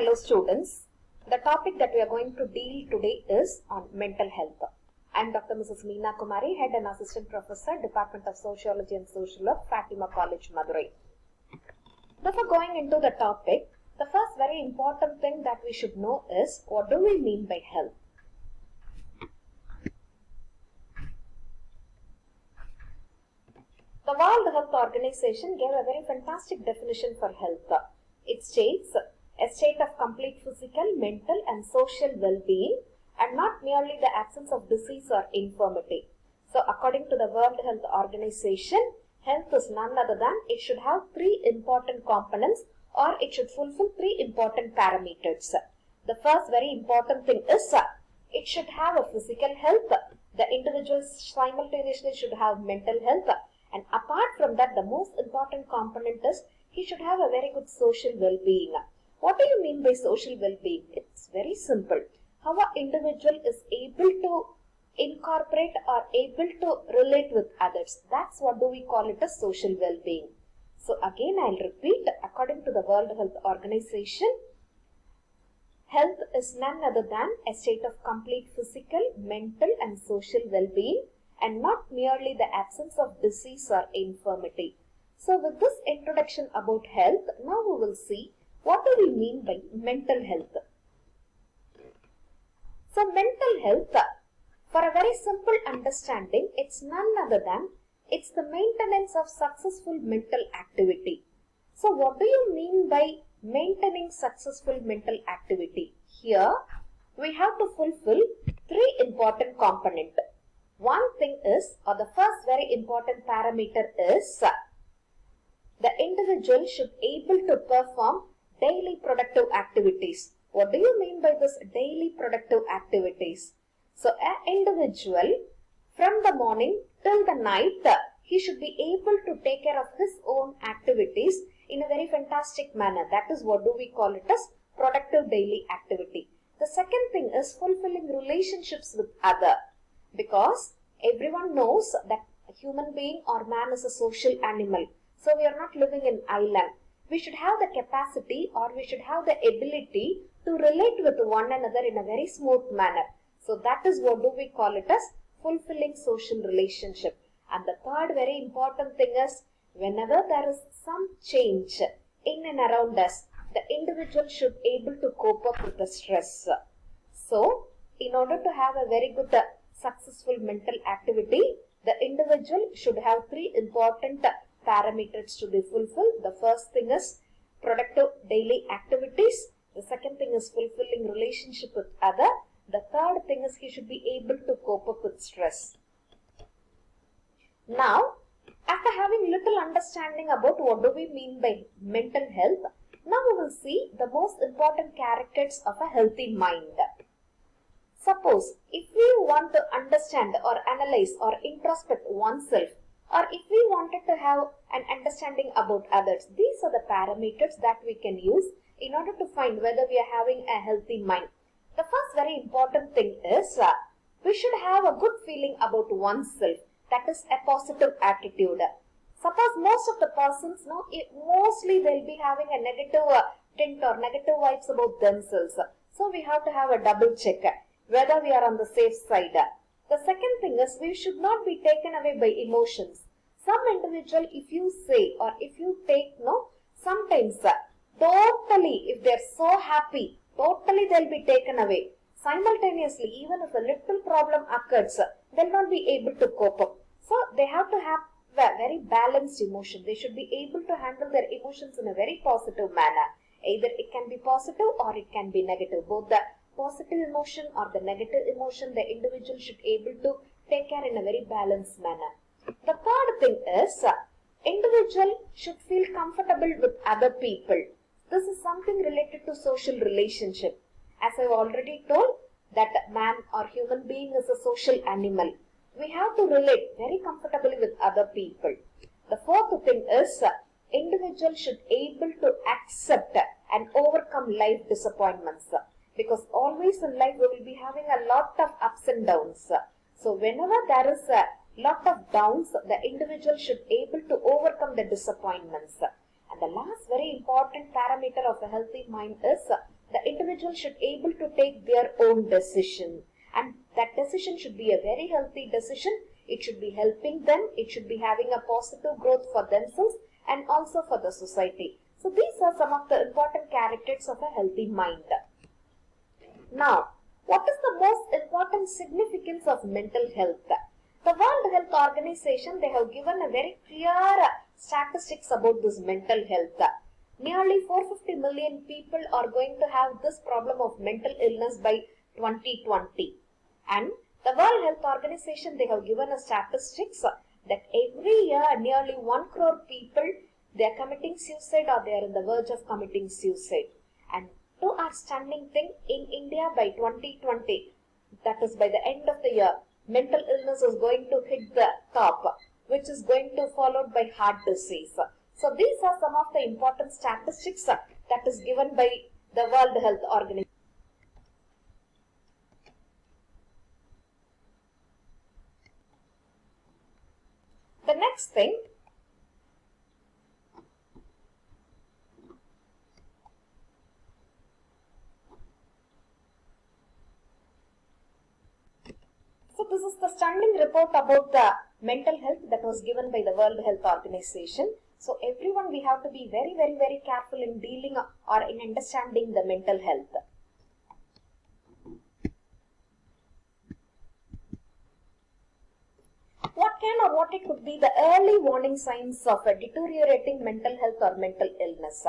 Hello students, the topic that we are going to deal today is on mental health. I am Dr. Mrs. Meenakumari, Head and Assistant Professor, Department of Sociology and Social Work, Fatima College, Madurai. Before going into the topic, the first very important thing that we should know is what do we mean by health? The World Health Organization gave a very fantastic definition for health. It states a state of complete physical, mental and social well-being and not merely the absence of disease or infirmity. So according to the World Health Organization, health is none other than it should have three important components or it should fulfill three important parameters. The first very important thing is it should have a physical health. The individual simultaneously should have mental health. And apart from that, the most important component is he should have a very good social well-being. What do you mean by social well-being? It's very simple. How an individual is able to incorporate or able to relate with others. That's what do we call it as social well-being. So again, I'll repeat, according to the World Health Organization, health is none other than a state of complete physical, mental and social well-being and not merely the absence of disease or infirmity. So with this introduction about health, now we will see what do we mean by mental health. So mental health, for a very simple understanding, it's none other than it's the maintenance of successful mental activity. So what do you mean by maintaining successful mental activity? Here we have to fulfill three important components. One thing is, or the first very important parameter is, the individual should able to perform daily productive activities. What do you mean by this daily productive activities? So an individual from the morning till the night, he should be able to take care of his own activities in a very fantastic manner. That is what do we call it as productive daily activity. The second thing is fulfilling relationships with other. Because everyone knows that a human being or man is a social animal. So we are not living in island. We should have the capacity or we should have the ability to relate with one another in a very smooth manner. So that is what do we call it as fulfilling social relationship. And the third very important thing is whenever there is some change in and around us, the individual should able to cope up with the stress. So in order to have a very good successful mental activity, the individual should have three important parameters to be fulfilled. The first thing is productive daily activities. The second thing is fulfilling relationship with other. The third thing is he should be able to cope up with stress. Now, after having little understanding about what do we mean by mental health, now we will see the most important characteristics of a healthy mind. Suppose if we want to understand or analyze or introspect oneself, or if we wanted to have an understanding about others, these are the parameters that we can use in order to find whether we are having a healthy mind. The first very important thing is we should have a good feeling about oneself, that is a positive attitude. Suppose most of the persons know, mostly they'll be having a negative tint or negative vibes about themselves. So we have to have a double check whether we are on the safe side. The second thing is we should not be taken away by emotions. Some individual, if you say or if you take, sometimes totally, if they're so happy, totally they'll be taken away. Simultaneously, even if a little problem occurs, they'll not be able to cope up. So they have to have a very balanced emotion. They should be able to handle their emotions in a very positive manner. Either it can be positive or it can be negative. Both the positive emotion or the negative emotion, the individual should be able to take care in a very balanced manner. The third thing is, individual should feel comfortable with other people. This is something related to social relationship. As I already told, that man or human being is a social animal. We have to relate very comfortably with other people. The fourth thing is, individual should able to accept and overcome life disappointments. Because always in life we will be having a lot of ups and downs. So whenever there is a lot of downs, the individual should able to overcome the disappointments. And the last very important parameter of a healthy mind is the individual should able to take their own decision, and that decision should be a very healthy decision. It should be helping them, it should be having a positive growth for themselves and also for the society. So these are some of the important characters of a healthy mind. Now, what is the most important significance of mental health? The World Health Organization, they have given a very clear statistics about this mental health. Nearly 450 million people are going to have this problem of mental illness by 2020. And the World Health Organization, they have given a statistics that every year nearly 1 crore people, they are committing suicide or they are in the verge of committing suicide. And to our standing thing in India by 2020, that is by the end of the year, mental illness is going to hit the top, which is going to followed by heart disease. So these are some of the important statistics that is given by the World Health Organization. The next thing, so this is the standing report about the mental health that was given by the World Health Organization. So everyone, we have to be very careful in dealing or in understanding the mental health. What can or what it could be the early warning signs of a deteriorating mental health or mental illness?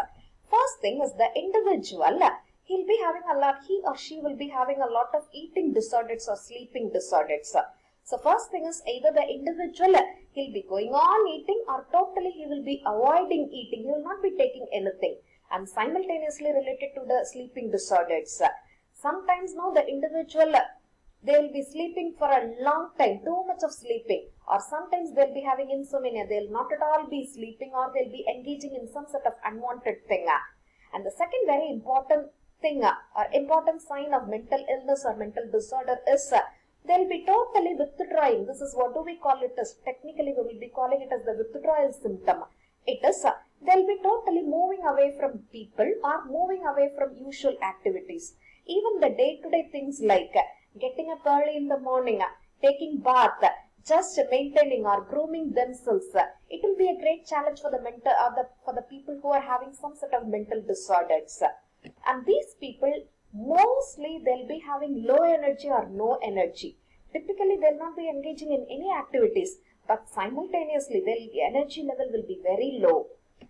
First thing is the individual, he or she will be having a lot of eating disorders or sleeping disorders. So first thing is either the individual, he'll be going on eating or totally he will be avoiding eating. He will not be taking anything, and simultaneously related to the sleeping disorders. Sometimes the individual, they will be sleeping for a long time, too much of sleeping, or sometimes they'll be having insomnia. They'll not at all be sleeping, or they'll be engaging in some sort of unwanted thing. And the second very important thing or important sign of mental illness or mental disorder is they'll be totally withdrawing. This is what do we call it as, technically we will be calling it as the withdrawal symptom. It is they'll be totally moving away from people or moving away from usual activities. Even the day-to-day things like getting up early in the morning, taking bath, just maintaining or grooming themselves, it will be a great challenge for the people who are having some sort of mental disorders. And these people, mostly they'll be having low energy or no energy. Typically they'll not be engaging in any activities, but simultaneously their energy level will be very low.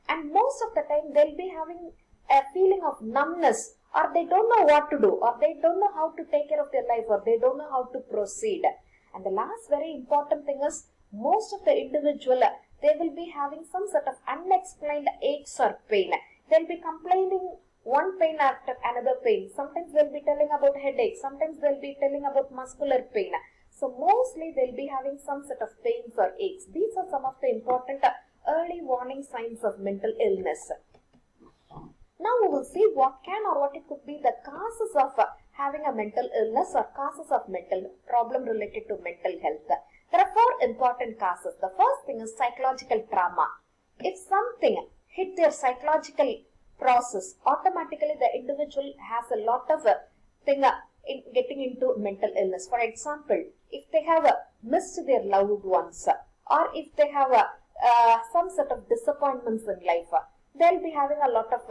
And most of the time they'll be having a feeling of numbness, or they don't know what to do, or they don't know how to take care of their life, or they don't know how to proceed. And the last very important thing is, most of the individual, they will be having some sort of unexplained aches or pain. They'll be complaining one pain after another pain. Sometimes they'll be telling about headache, sometimes they'll be telling about muscular pain. So mostly they'll be having some sort of pains or aches. These are some of the important early warning signs of mental illness. Now we will see what can or what it could be the causes of having a mental illness or causes of mental problem related to mental health. There are 4 important causes. The first thing is psychological trauma. If something hit their psychological process, automatically the individual has a lot of thing in getting into mental illness. For example, if they have missed their loved ones, or if they have some sort of disappointments in life, they'll be having a lot of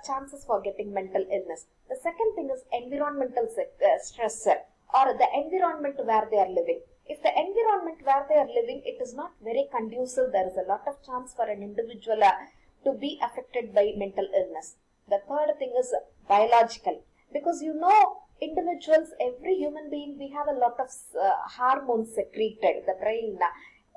chances for getting mental illness. The second thing is environmental stress, or the environment where they are living. If the environment where they are living, it is not very conducive, there is a lot of chance for an individual to be affected by mental illness. The third thing is biological, because individuals, every human being, we have a lot of hormones secreted. The brain,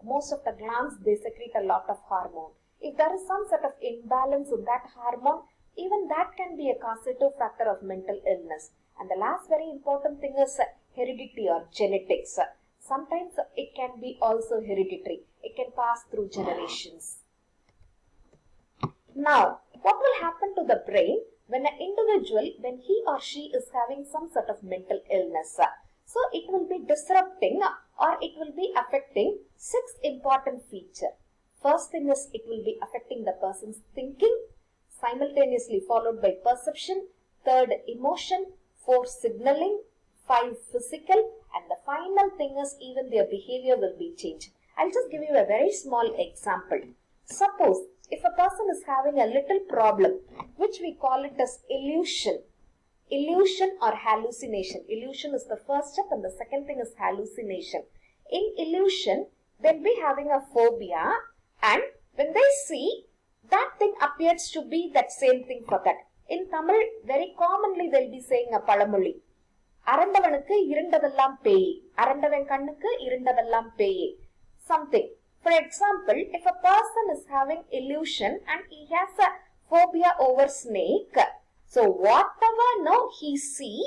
most of the glands, they secrete a lot of hormone. If there is some sort of imbalance in that hormone, even that can be a causative factor of mental illness. And the last very important thing is heredity or genetics. Sometimes it can be also hereditary. It can pass through generations. Now, what will happen to the brain when an individual, when he or she is having some sort of mental illness? So it will be disrupting or it will be affecting 6 important features. First thing is it will be affecting the person's thinking, simultaneously followed by perception, third emotion, 4 signaling, 5 physical, and the final thing is even their behavior will be changed. I'll just give you a very small example. Suppose if a person is having a little problem, which we call it as illusion or hallucination. Illusion is the first step and the second thing is hallucination. In illusion, they'll be having a phobia, and when they see, that thing appears to be that same thing for that. In Tamil, very commonly they'll be saying a palamoli. அரண்டவனுக்கு இருண்டதெல்லாம் பேய், அரண்டவன் கண்ணுக்கு இருண்டதெல்லாம் பேய், something. For example, if a person is having illusion and he has a phobia over snake, so whatever now he see,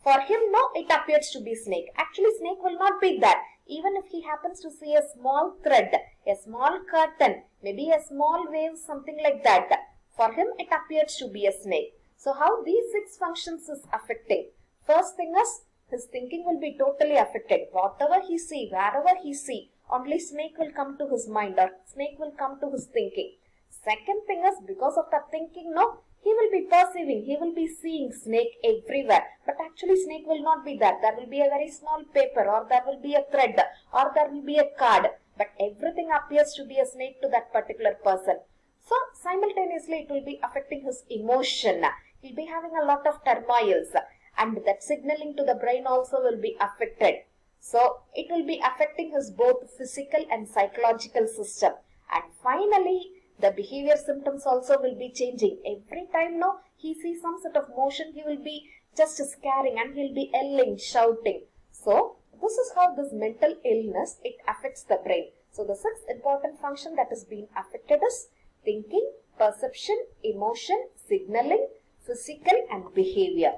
for him now it appears to be snake. Actually snake will not be that. Even if he happens to see a small thread, a small curtain, maybe a small wave, something like that, for him it appears to be a snake. So how these 6 functions is affecting? First thing is, his thinking will be totally affected. Whatever he see, wherever he see, only snake will come to his mind or snake will come to his thinking. Second thing is, because of that thinking, no, he will be perceiving, he will be seeing snake everywhere. But actually snake will not be there. There will be a very small paper, or there will be a thread, or there will be a card. But everything appears to be a snake to that particular person. So simultaneously it will be affecting his emotion. He will be having a lot of turmoils. And that signaling to the brain also will be affected. So it will be affecting his both physical and psychological system. And finally, the behavior symptoms also will be changing. Every time now he sees some sort of motion, he will be just scaring and he will be yelling, shouting. So this is how this mental illness, it affects the brain. So the 6th important function that is being affected is thinking, perception, emotion, signaling, physical and behavior.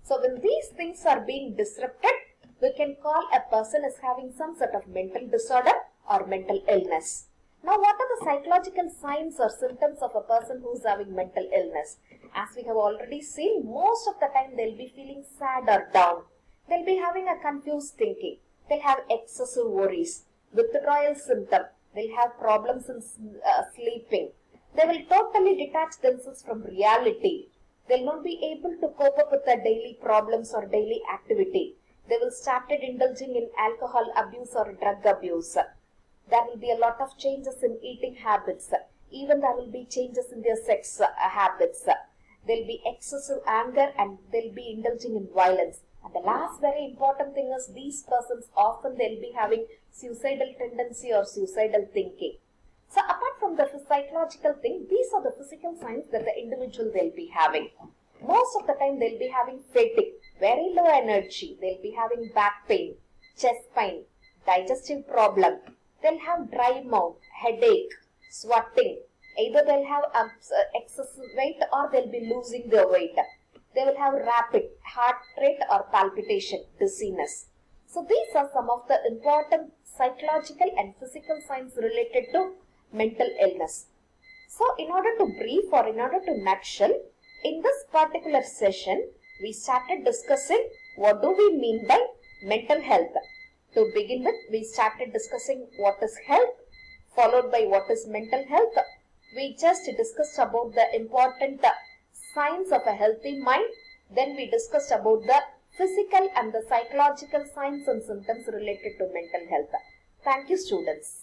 So when these things are being disrupted, we can call a person as having some sort of mental disorder or mental illness. Now what are the psychological signs or symptoms of a person who is having mental illness? As we have already seen, most of the time they'll be feeling sad or down. They'll be having a confused thinking. They'll have excessive worries, withdrawal symptom. They'll have problems in sleeping. They will totally detach themselves from reality. They'll not be able to cope up with their daily problems or daily activity. They will start indulging in alcohol abuse or drug abuse. There will be a lot of changes in eating habits. Even there will be changes in their sex habits. There will be excessive anger and they'll be indulging in violence. And the last very important thing is, these persons often they'll be having suicidal tendency or suicidal thinking. So apart from the psychological thing, these are the physical signs that the individual they'll be having. Most of the time they'll be having fatigue, very low energy, they'll be having back pain, chest pain, digestive problem, they'll have dry mouth, headache, sweating, either they'll have excessive weight or they'll be losing their weight. They will have rapid heart rate or palpitation, dizziness. So these are some of the important psychological and physical signs related to mental illness. So in order to brief or in order to nutshell, in this particular session, we started discussing what do we mean by mental health. To begin with, we started discussing what is health, followed by what is mental health. We just discussed about the important signs of a healthy mind. Then we discussed about the physical and the psychological signs and symptoms related to mental health. Thank you, students.